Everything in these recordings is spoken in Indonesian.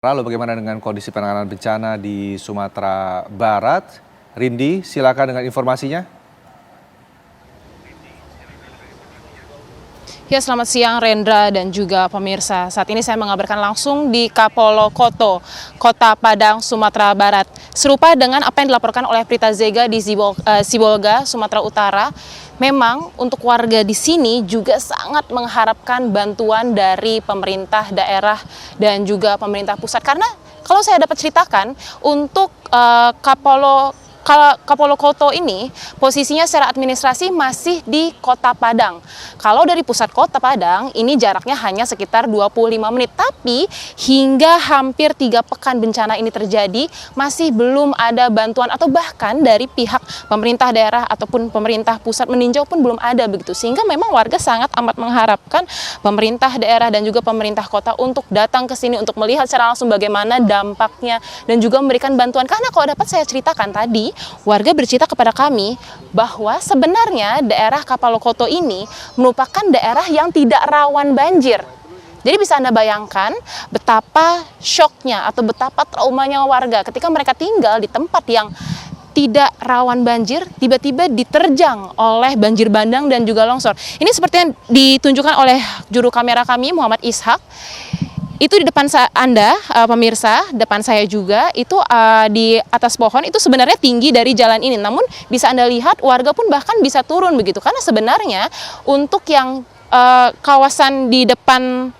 Lalu bagaimana dengan kondisi penanganan bencana di Sumatera Barat? Rindi, silakan dengan informasinya. Ya, selamat siang Rendra dan juga pemirsa. Saat ini saya mengabarkan langsung di Kapolo Koto, Kota Padang, Sumatera Barat. Serupa dengan apa yang dilaporkan oleh Prita Zega di Sibolga, Sumatera Utara. Memang untuk warga di sini juga sangat mengharapkan bantuan dari pemerintah daerah dan juga pemerintah pusat. Karena kalau saya dapat ceritakan, untuk Kapolo Koto ini posisinya secara administrasi masih di Kota Padang. Kalau dari pusat Kota Padang ini jaraknya hanya sekitar 25 menit. Tapi hingga hampir 3 pekan bencana ini terjadi masih belum ada bantuan atau bahkan dari pihak pemerintah daerah ataupun pemerintah pusat meninjau pun belum ada begitu. Sehingga memang warga sangat amat mengharapkan pemerintah daerah dan juga pemerintah kota untuk datang ke sini untuk melihat secara langsung bagaimana dampaknya dan juga memberikan bantuan. Karena kalau dapat saya ceritakan tadi, warga bercerita kepada kami bahwa sebenarnya daerah Kapolo Koto ini merupakan daerah yang tidak rawan banjir. Jadi bisa Anda bayangkan betapa syoknya atau betapa traumanya warga ketika mereka tinggal di tempat yang tidak rawan banjir, tiba-tiba diterjang oleh banjir bandang dan juga longsor. Ini seperti yang ditunjukkan oleh juru kamera kami, Muhammad Ishak. Itu di depan Anda, pemirsa, depan saya juga, itu di atas pohon, itu sebenarnya tinggi dari jalan ini. Namun bisa Anda lihat, warga pun bahkan bisa turun begitu. Karena sebenarnya untuk yang kawasan di depan,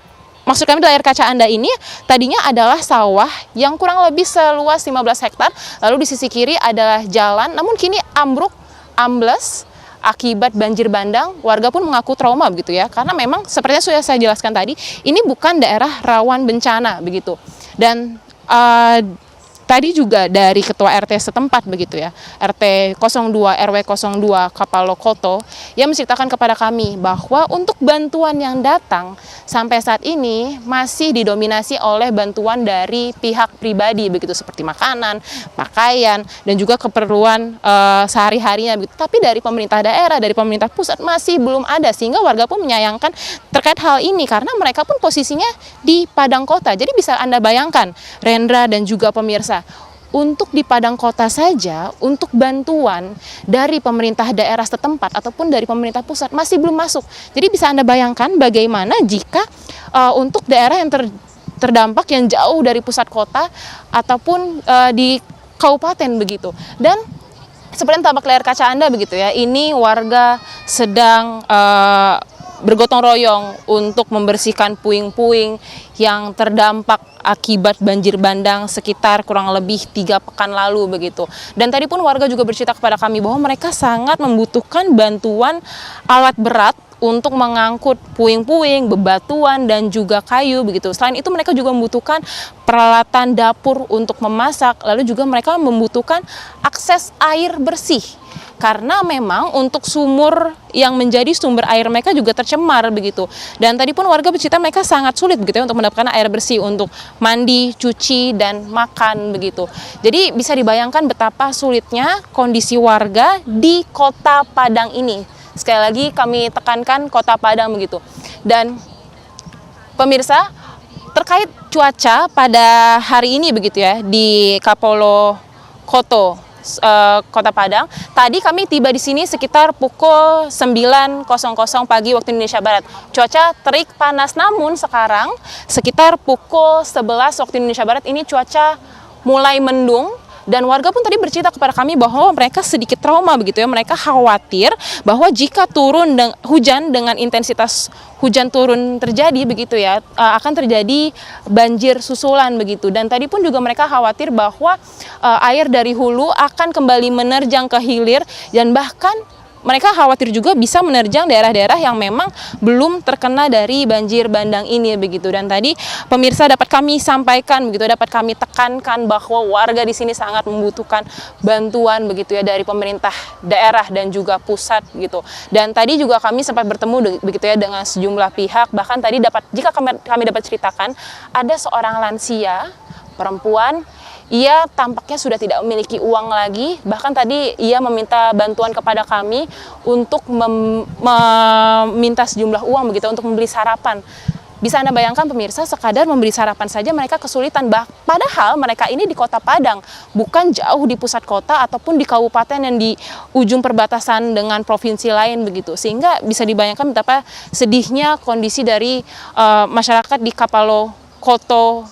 maksud kami di layar kaca Anda ini, tadinya adalah sawah yang kurang lebih seluas 15 hektar. Lalu di sisi kiri adalah jalan, namun kini ambles, akibat banjir bandang. Warga pun mengaku trauma begitu ya, karena memang seperti yang sudah saya jelaskan tadi, ini bukan daerah rawan bencana begitu. Dan tadi juga dari ketua RT setempat begitu ya, RT 02 RW 02 Kapolo Koto, yang menceritakan kepada kami bahwa untuk bantuan yang datang sampai saat ini masih didominasi oleh bantuan dari pihak pribadi begitu, seperti makanan, pakaian dan juga keperluan sehari-harinya begitu. Tapi dari pemerintah daerah, dari pemerintah pusat masih belum ada, sehingga warga pun menyayangkan terkait hal ini karena mereka pun posisinya di Padang Kota. Jadi bisa Anda bayangkan, Rendra dan juga pemirsa, untuk di Padang Kota saja, untuk bantuan dari pemerintah daerah setempat ataupun dari pemerintah pusat masih belum masuk. Jadi bisa Anda bayangkan bagaimana jika untuk daerah yang terdampak yang jauh dari pusat kota ataupun di kabupaten begitu. Dan seperti yang tampak layar kaca Anda begitu ya, ini warga sedang bergotong royong untuk membersihkan puing-puing yang terdampak akibat banjir bandang sekitar kurang lebih 3 pekan lalu begitu. Dan tadi pun warga juga bercerita kepada kami bahwa mereka sangat membutuhkan bantuan alat berat untuk mengangkut puing-puing, bebatuan dan juga kayu begitu. Selain itu mereka juga membutuhkan peralatan dapur untuk memasak, lalu juga mereka membutuhkan akses air bersih. Karena memang untuk sumur yang menjadi sumber air mereka juga tercemar begitu. Dan tadi pun warga bercerita mereka sangat sulit begitu ya untuk mendapatkan air bersih untuk mandi, cuci dan makan begitu. Jadi bisa dibayangkan betapa sulitnya kondisi warga di Kota Padang ini. Sekali lagi kami tekankan Kota Padang begitu. Dan pemirsa, terkait cuaca pada hari ini begitu ya di Kapolo Koto, Kota Padang. Tadi kami tiba di sini sekitar pukul 9.00 pagi waktu Indonesia Barat. Cuaca terik panas, namun sekarang sekitar pukul 11 waktu Indonesia Barat ini cuaca mulai mendung. Dan warga pun tadi bercerita kepada kami bahwa mereka sedikit trauma begitu ya. Mereka khawatir bahwa jika hujan dengan intensitas hujan turun terjadi begitu ya, akan terjadi banjir susulan begitu. Dan tadi pun juga mereka khawatir bahwa air dari hulu akan kembali menerjang ke hilir, dan bahkan mereka khawatir juga bisa menerjang daerah-daerah yang memang belum terkena dari banjir bandang ini begitu. Dan tadi pemirsa dapat kami sampaikan begitu, dapat kami tekankan bahwa warga di sini sangat membutuhkan bantuan begitu ya dari pemerintah daerah dan juga pusat gitu. Dan tadi juga kami sempat bertemu begitu ya dengan sejumlah pihak. Bahkan tadi jika kami dapat ceritakan, ada seorang lansia perempuan. Ia tampaknya sudah tidak memiliki uang lagi, bahkan tadi ia meminta bantuan kepada kami untuk meminta sejumlah uang begitu untuk membeli sarapan. Bisa Anda bayangkan pemirsa, sekadar membeli sarapan saja mereka kesulitan. Padahal mereka ini di Kota Padang, bukan jauh di pusat kota ataupun di kabupaten yang di ujung perbatasan dengan provinsi lain begitu. Sehingga bisa dibayangkan betapa sedihnya kondisi dari masyarakat di Kapalo Koto,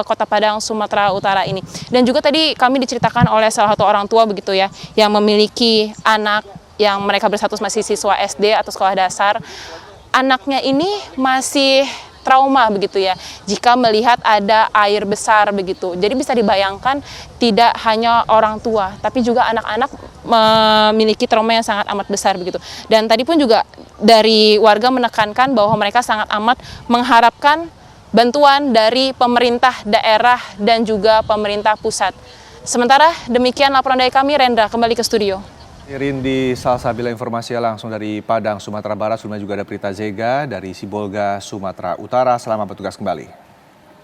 Kota Padang, Sumatera Utara ini. Dan juga tadi kami diceritakan oleh salah satu orang tua begitu ya, yang memiliki anak yang mereka berstatus masih siswa SD atau sekolah dasar. Anaknya ini masih trauma begitu ya, jika melihat ada air besar begitu. Jadi bisa dibayangkan tidak hanya orang tua, tapi juga anak-anak memiliki trauma yang sangat amat besar begitu. Dan tadi pun juga dari warga menekankan bahwa mereka sangat amat mengharapkan bantuan dari pemerintah daerah dan juga pemerintah pusat. Sementara demikian laporan dari kami, Rendra, kembali ke studio. Rindi Salsabila informasinya langsung dari Padang, Sumatera Barat. Sebelumnya juga ada Prita Zega dari Sibolga, Sumatera Utara. Selamat bertugas kembali.